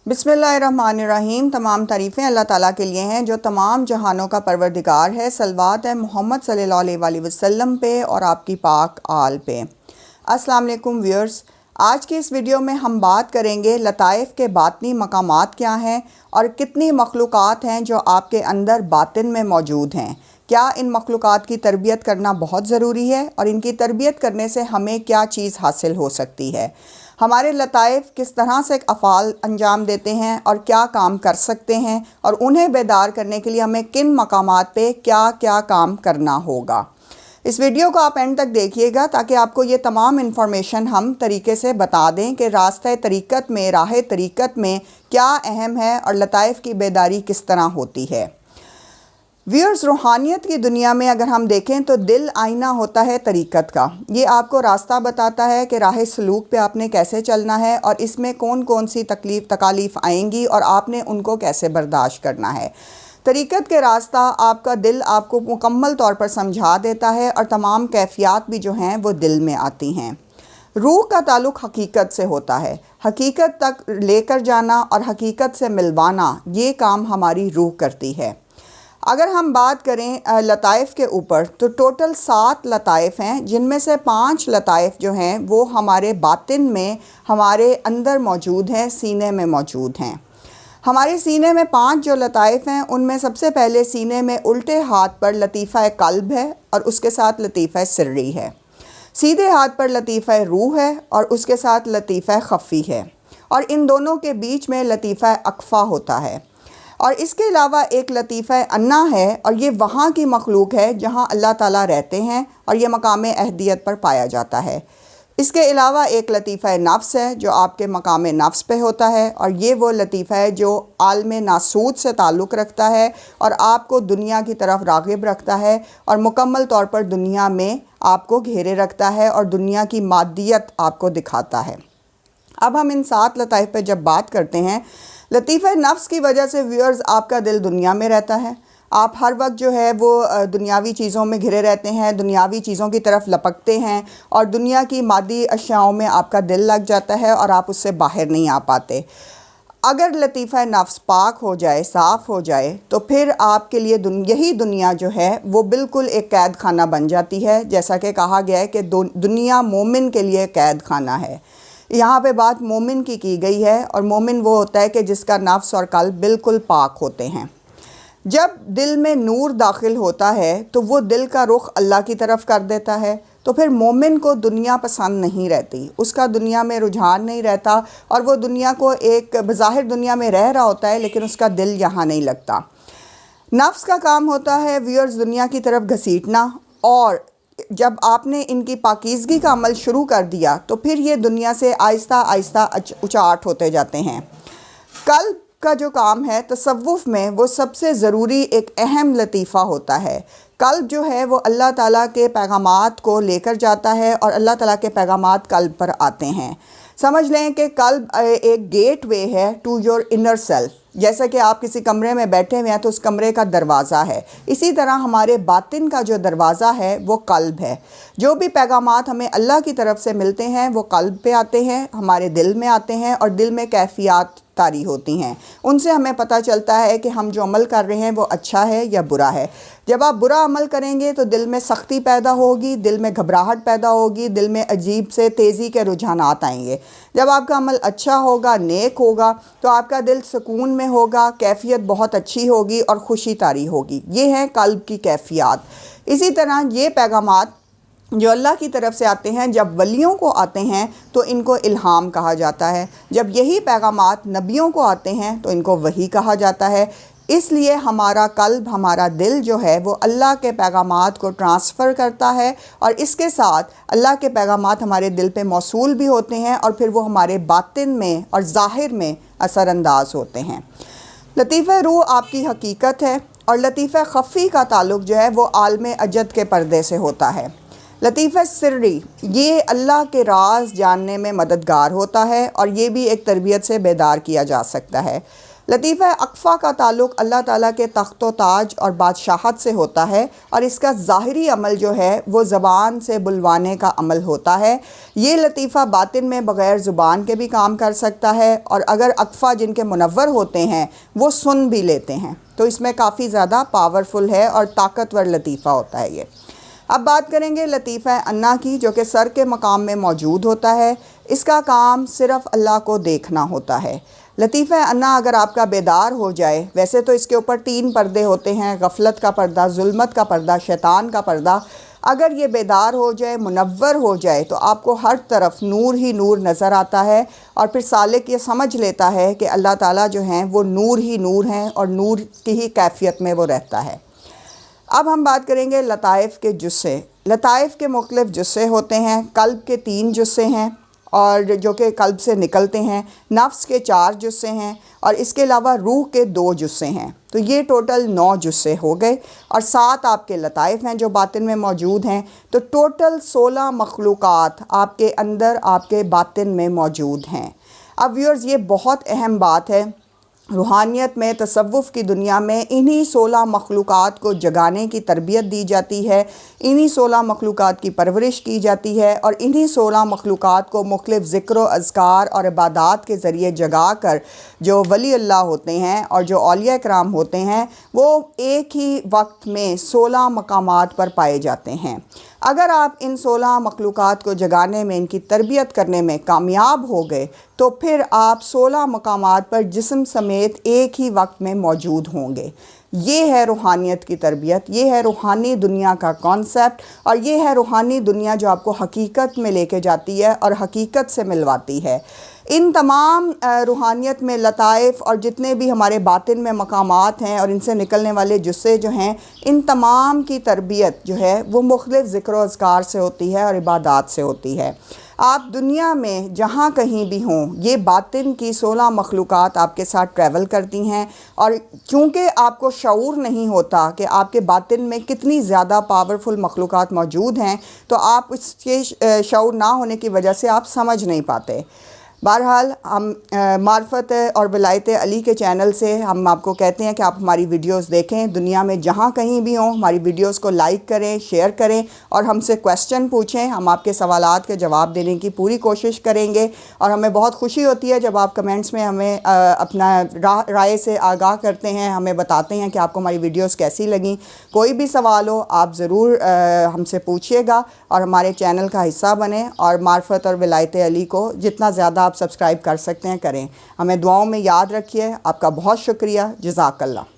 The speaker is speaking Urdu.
بسم اللہ الرحمن الرحیم۔ تمام تعریفیں اللہ تعالیٰ کے لیے ہیں جو تمام جہانوں کا پروردگار ہے۔ صلوات ہے محمد صلی اللہ علیہ وآلہ وسلم پہ اور آپ کی پاک آل پہ۔ السلام علیکم ویورز، آج کی اس ویڈیو میں ہم بات کریں گے لطائف کے باطنی مقامات کیا ہیں اور کتنی مخلوقات ہیں جو آپ کے اندر باطن میں موجود ہیں۔ کیا ان مخلوقات کی تربیت کرنا بہت ضروری ہے اور ان کی تربیت کرنے سے ہمیں کیا چیز حاصل ہو سکتی ہے؟ ہمارے لطائف کس طرح سے افعال انجام دیتے ہیں اور کیا کام کر سکتے ہیں، اور انہیں بیدار کرنے کے لیے ہمیں کن مقامات پہ کیا کیا کام کرنا ہوگا۔ اس ویڈیو کو آپ اینڈ تک دیکھیے گا تاکہ آپ کو یہ تمام انفارمیشن ہم طریقے سے بتا دیں کہ راستہ طریقت میں، راہ طریقت میں کیا اہم ہے اور لطائف کی بیداری کس طرح ہوتی ہے۔ ویورز، روحانیت کی دنیا میں اگر ہم دیکھیں تو دل آئینہ ہوتا ہے طریقت کا۔ یہ آپ کو راستہ بتاتا ہے کہ راہ سلوک پہ آپ نے کیسے چلنا ہے اور اس میں کون کون سی تکالیف آئیں گی اور آپ نے ان کو کیسے برداشت کرنا ہے۔ طریقت کے راستہ آپ کا دل آپ کو مکمل طور پر سمجھا دیتا ہے اور تمام کیفیات بھی جو ہیں وہ دل میں آتی ہیں۔ روح کا تعلق حقیقت سے ہوتا ہے۔ حقیقت تک لے کر جانا اور حقیقت سے ملوانا، یہ کام ہماری روح کرتی ہے۔ اگر ہم بات کریں لطائف کے اوپر تو ٹوٹل 7 لطائف ہیں، جن میں سے 5 لطائف جو ہیں وہ ہمارے باطن میں، ہمارے اندر موجود ہیں، سینے میں موجود ہیں۔ ہمارے سینے میں 5 جو لطائف ہیں ان میں سب سے پہلے سینے میں الٹے ہاتھ پر لطیفہ قلب ہے اور اس کے ساتھ لطیفہ سری ہے۔ سیدھے ہاتھ پر لطیفہ روح ہے اور اس کے ساتھ لطیفہ خفی ہے، اور ان دونوں کے بیچ میں لطیفہ اکفا ہوتا ہے۔ اور اس کے علاوہ ایک لطیفہ انا ہے، اور یہ وہاں کی مخلوق ہے جہاں اللہ تعالیٰ رہتے ہیں، اور یہ مقام اہدیت پر پایا جاتا ہے۔ اس کے علاوہ ایک لطیفہ نفس ہے جو آپ کے مقام نفس پہ ہوتا ہے، اور یہ وہ لطیفہ ہے جو عالم ناسوت سے تعلق رکھتا ہے اور آپ کو دنیا کی طرف راغب رکھتا ہے اور مکمل طور پر دنیا میں آپ کو گھیرے رکھتا ہے اور دنیا کی مادیت آپ کو دکھاتا ہے۔ اب ہم ان 7 لطائف پہ جب بات کرتے ہیں، لطیفہ نفس کی وجہ سے ویورز آپ کا دل دنیا میں رہتا ہے۔ آپ ہر وقت جو ہے وہ دنیاوی چیزوں میں گھرے رہتے ہیں، دنیاوی چیزوں کی طرف لپکتے ہیں اور دنیا کی مادی اشیاؤں میں آپ کا دل لگ جاتا ہے اور آپ اس سے باہر نہیں آ پاتے۔ اگر لطیفہ نفس پاک ہو جائے، صاف ہو جائے، تو پھر آپ کے لیے یہی دنیا جو ہے وہ بالکل ایک قید خانہ بن جاتی ہے، جیسا کہ کہا گیا ہے کہ دنیا مومن کے لیے قید خانہ ہے۔ یہاں پہ بات مومن کی گئی ہے، اور مومن وہ ہوتا ہے کہ جس کا نفس اور قلب بالکل پاک ہوتے ہیں۔ جب دل میں نور داخل ہوتا ہے تو وہ دل کا رخ اللہ کی طرف کر دیتا ہے، تو پھر مومن کو دنیا پسند نہیں رہتی، اس کا دنیا میں رجحان نہیں رہتا، اور وہ دنیا کو ایک بظاہر دنیا میں رہ رہا ہوتا ہے لیکن اس کا دل یہاں نہیں لگتا۔ نفس کا کام ہوتا ہے ویورز دنیا کی طرف گھسیٹنا، اور جب آپ نے ان کی پاکیزگی کا عمل شروع کر دیا تو پھر یہ دنیا سے آہستہ آہستہ اچاٹ ہوتے جاتے ہیں۔ قلب کا جو کام ہے تصوف میں، وہ سب سے ضروری ایک اہم لطیفہ ہوتا ہے۔ قلب جو ہے وہ اللہ تعالیٰ کے پیغامات کو لے کر جاتا ہے، اور اللہ تعالیٰ کے پیغامات قلب پر آتے ہیں۔ سمجھ لیں کہ قلب ایک گیٹ وے ہے ٹو یور انر سیلف۔ جیسا کہ آپ کسی کمرے میں بیٹھے ہوئے ہیں تو اس کمرے کا دروازہ ہے، اسی طرح ہمارے باطن کا جو دروازہ ہے وہ قلب ہے۔ جو بھی پیغامات ہمیں اللہ کی طرف سے ملتے ہیں وہ قلب پہ آتے ہیں، ہمارے دل میں آتے ہیں، اور دل میں کیفیات طاری ہوتی ہیں۔ ان سے ہمیں پتہ چلتا ہے کہ ہم جو عمل کر رہے ہیں وہ اچھا ہے یا برا ہے۔ جب آپ برا عمل کریں گے تو دل میں سختی پیدا ہوگی، دل میں گھبراہٹ پیدا ہوگی، دل میں عجیب سے تیزی کے رجحانات آئیں گے۔ جب آپ کا عمل اچھا ہوگا، نیک ہوگا، تو آپ کا دل سکون میں ہوگا، کیفیت بہت اچھی ہوگی اور خوشی طاری ہوگی۔ یہ ہے قلب کی کیفیات۔ اسی طرح یہ پیغامات جو اللہ کی طرف سے آتے ہیں، جب ولیوں کو آتے ہیں تو ان کو الہام کہا جاتا ہے، جب یہی پیغامات نبیوں کو آتے ہیں تو ان کو وحی کہا جاتا ہے۔ اس لیے ہمارا قلب، ہمارا دل جو ہے وہ اللہ کے پیغامات کو ٹرانسفر کرتا ہے، اور اس کے ساتھ اللہ کے پیغامات ہمارے دل پہ موصول بھی ہوتے ہیں، اور پھر وہ ہمارے باطن میں اور ظاہر میں اثر انداز ہوتے ہیں۔ لطیفہ روح آپ کی حقیقت ہے، اور لطیفہ خفی کا تعلق جو ہے وہ عالم اجد کے پردے سے ہوتا ہے۔ لطیفہ سری یہ اللہ کے راز جاننے میں مددگار ہوتا ہے، اور یہ بھی ایک تربیت سے بیدار کیا جا سکتا ہے۔ لطیفہ اقفا کا تعلق اللہ تعالیٰ کے تخت و تاج اور بادشاہت سے ہوتا ہے، اور اس کا ظاہری عمل جو ہے وہ زبان سے بلوانے کا عمل ہوتا ہے۔ یہ لطیفہ باطن میں بغیر زبان کے بھی کام کر سکتا ہے، اور اگر اقفا جن کے منور ہوتے ہیں وہ سن بھی لیتے ہیں، تو اس میں کافی زیادہ پاورفل ہے اور طاقتور لطیفہ ہوتا ہے یہ۔ اب بات کریں گے لطیفہ انا کی، جو کہ سر کے مقام میں موجود ہوتا ہے۔ اس کا کام صرف اللہ کو دیکھنا ہوتا ہے۔ لطیفہ انا اگر آپ کا بیدار ہو جائے، ویسے تو اس کے اوپر 3 پردے ہوتے ہیں، غفلت کا پردہ، ظلمت کا پردہ، شیطان کا پردہ۔ اگر یہ بیدار ہو جائے، منور ہو جائے، تو آپ کو ہر طرف نور ہی نور نظر آتا ہے، اور پھر سالک یہ سمجھ لیتا ہے کہ اللہ تعالیٰ جو ہیں وہ نور ہی نور ہیں، اور نور کی ہی کیفیت میں وہ رہتا ہے۔ اب ہم بات کریں گے لطائف کے جزے۔ لطائف کے مختلف جزے ہوتے ہیں۔ قلب کے 3 جزے ہیں، اور جو کہ قلب سے نکلتے ہیں۔ نفس کے 4 جزے ہیں، اور اس کے علاوہ روح کے 2 جزے ہیں۔ تو یہ ٹوٹل 9 جزے ہو گئے، اور 7 آپ کے لطائف ہیں جو باطن میں موجود ہیں۔ تو ٹوٹل 16 مخلوقات آپ کے اندر، آپ کے باطن میں موجود ہیں۔ اب ویورز، یہ بہت اہم بات ہے۔ روحانیت میں، تصوف کی دنیا میں انہی 16 مخلوقات کو جگانے کی تربیت دی جاتی ہے، انہی 16 مخلوقات کی پرورش کی جاتی ہے، اور انہی 16 مخلوقات کو مختلف ذکر و اذکار اور عبادات کے ذریعے جگا کر جو ولی اللہ ہوتے ہیں اور جو اولیاء کرام ہوتے ہیں، وہ ایک ہی وقت میں 16 مقامات پر پائے جاتے ہیں۔ اگر آپ ان 16 مخلوقات کو جگانے میں، ان کی تربیت کرنے میں کامیاب ہو گئے، تو پھر آپ 16 مقامات پر جسم سمیت ایک ہی وقت میں موجود ہوں گے۔ یہ ہے روحانیت کی تربیت، یہ ہے روحانی دنیا کا کانسیپٹ، اور یہ ہے روحانی دنیا جو آپ کو حقیقت میں لے کے جاتی ہے اور حقیقت سے ملواتی ہے۔ ان تمام روحانیت میں لطائف اور جتنے بھی ہمارے باطن میں مقامات ہیں اور ان سے نکلنے والے جزے جو ہیں، ان تمام کی تربیت جو ہے وہ مختلف ذکر و اذکار سے ہوتی ہے اور عبادات سے ہوتی ہے۔ آپ دنیا میں جہاں کہیں بھی ہوں، یہ باطن کی 16 مخلوقات آپ کے ساتھ ٹریول کرتی ہیں، اور چونکہ آپ کو شعور نہیں ہوتا کہ آپ کے باطن میں کتنی زیادہ پاورفل مخلوقات موجود ہیں، تو آپ اس کے شعور نہ ہونے کی وجہ سے آپ سمجھ نہیں پاتے۔ بہرحال ہم معرفت اور ولایت علی کے چینل سے ہم آپ کو کہتے ہیں کہ آپ ہماری ویڈیوز دیکھیں، دنیا میں جہاں کہیں بھی ہوں ہماری ویڈیوز کو لائک کریں، شیئر کریں، اور ہم سے کویسچن پوچھیں۔ ہم آپ کے سوالات کے جواب دینے کی پوری کوشش کریں گے، اور ہمیں بہت خوشی ہوتی ہے جب آپ کمنٹس میں ہمیں اپنا رائے سے آگاہ کرتے ہیں، ہمیں بتاتے ہیں کہ آپ کو ہماری ویڈیوز کیسی لگیں۔ کوئی بھی سوال ہو آپ ضرور ہم سے پوچھیے گا، اور ہمارے چینل کا حصہ بنیں، اور معرفت اور ولایت علی کو جتنا زیادہ آپ سبسکرائب کر سکتے ہیں کریں۔ ہمیں دعاؤں میں یاد رکھیے۔ آپ کا بہت شکریہ۔ جزاک اللہ۔